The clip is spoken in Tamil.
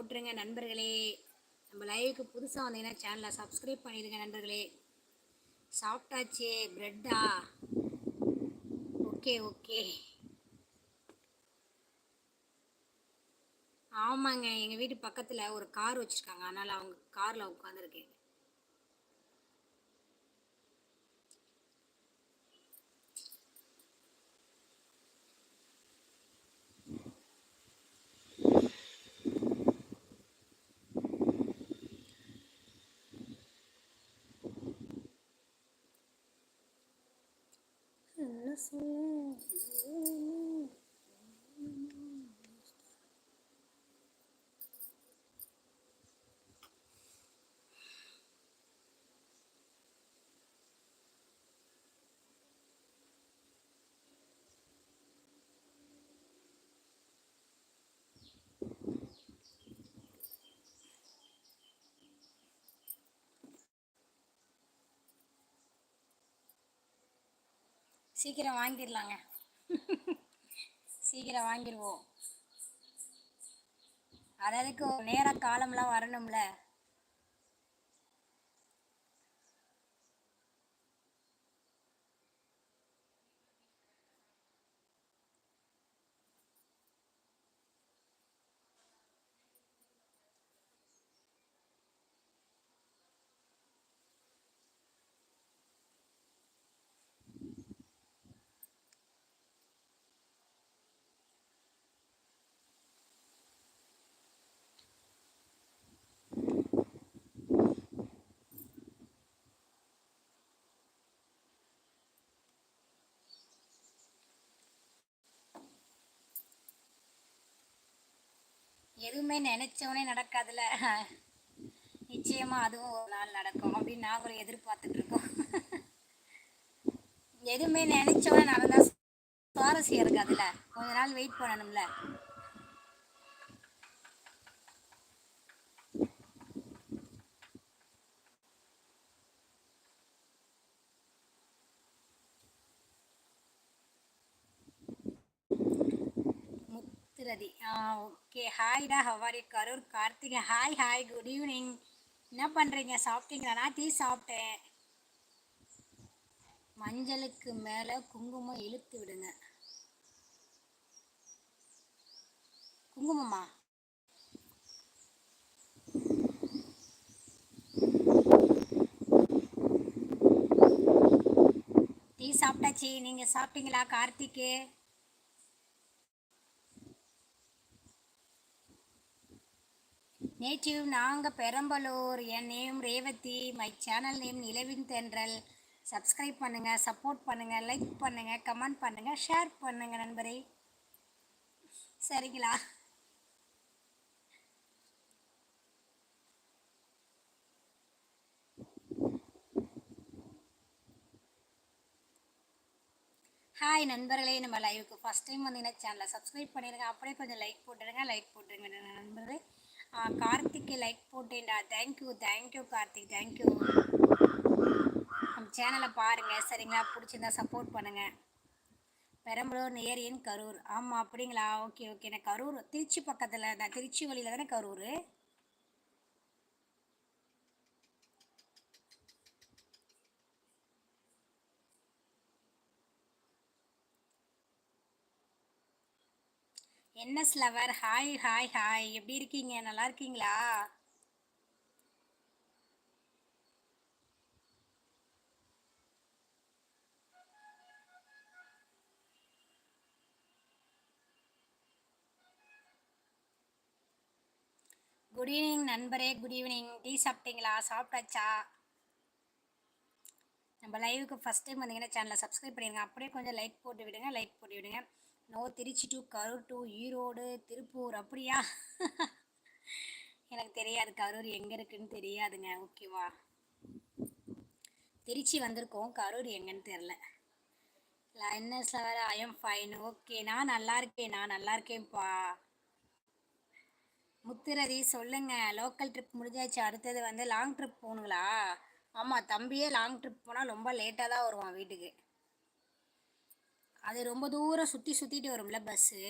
போட்டுருங்க நண்பர்களே. நம்ம லைவுக்கு புதுசாக வந்தீங்கன்னா சேனலை சப்ஸ்கிரைப் பண்ணிடுங்க நண்பர்களே. சாப்பிட்டாச்சு. ப்ரெட்டா? Okay okay. ஆமாங்க, எங்கள் வீட்டு பக்கத்தில் ஒரு கார் வச்சுருக்காங்க, அதனால் அவங்க காரில் உட்காந்துருக்கேன். என்ன சொல்ல சீக்கிரம் வாங்கிடலாங்க. சீக்கிரம் வாங்கிடுவோம். அதுக்கு நேர காலம்லாம் வரணும்ல. எதுவுமே நினைச்சவனே நடக்காதுல. நிச்சயமா அதுவும் ஒரு நாள் நடக்கும் அப்படின்னு நாங்களும் எதிர்பார்த்துட்டு இருக்கோம். எதுவுமே நினைச்சவனே நடந்தா சுவாரஸ்யம் இருக்காதுல்ல, கொஞ்ச நாள் வெயிட் பண்ணணும்ல. முத்துரதி ஓகே. ஹாய்டா, ஹவாரி Karur Karthigai. Hi hi, good evening. என்ன பண்ணுறீங்க? சாப்பிட்டீங்களா? நான் டீ சாப்பிட்டேன். மஞ்சளுக்கு மேலே குங்குமம் இழுத்து விடுங்க. குங்குமமா? டீ சாப்பிட்டாச்சு. நீங்கள் சாப்பிட்டீங்களா கார்த்திக்கு? நேட்டிவ் நாங்கள் பெரம்பலூர். என் name Revathi. My channel name Nilavin Thendral. Subscribe பண்ணுங்கள், சப்போர்ட் பண்ணுங்கள், லைக் பண்ணுங்கள், கமெண்ட் பண்ணுங்கள், ஷேர் பண்ணுங்கள் நண்பரே. சரிங்களா? ஹாய் நண்பர்களே, நம்ம லைவுக்கு ஃபஸ்ட் டைம் வந்தீங்கன்னா சேனலை சப்ஸ்கிரைப் பண்ணிடுங்க. அப்படியே கொஞ்சம் லைக் போட்டுடுங்க நண்பர்களே. கார்த்திக்கு லைக் போட்டேன்டா. Thank you thank you Karthik, thank you. நம்ம சேனலை பாருங்கள் சரிங்களா? பிடிச்சிருந்தா சப்போர்ட் பண்ணுங்கள். Perambalur near in Karur. ஆமாம் அப்படிங்களா? Okay okay. நான் கரூர் திருச்சி பக்கத்தில், நான் திருச்சி வழியில் தானே Karur. NS lover. Hi hi hi, எப்படி இருக்கீங்க? நல்லா இருக்கீங்களா? குட் ஈவினிங் நண்பரே, குட் ஈவினிங். டீ சாப்பிட்டீங்களா? சாப்பிட்டாச்சா? நம்ம லைவுக்கு ஃபஸ்ட் டைம் வந்தீங்கன்னா சேனலை சப்ஸ்கிரைப் பண்ணிடுங்க. அப்படியே கொஞ்சம் லைக் போட்டு விடுங்க. No Tiruchi to Karur to Erode Tiruppur. அப்படியா? எனக்கு தெரியாது, கரூர் எங்கே இருக்குன்னு தெரியாதுங்க. ஓகேவா? திருச்சி வந்திருக்கோம், கரூர் எங்கன்னு தெரில. என்ன sir? I am fine. Okay, நான் நல்லா இருக்கேன்ப்பா. முத்துரதி சொல்லுங்க. லோக்கல் ட்ரிப் முடிஞ்சாச்சு, அடுத்தது வந்து லாங் ட்ரிப் போகணுங்களா? ஆமாம், தம்பியே லாங் ட்ரிப் போனால் ரொம்ப லேட்டாக தான் வருவான் வீட்டுக்கு. அது ரொம்ப தூரம் சுற்றிட்டு வரும்ல பஸ்ஸு.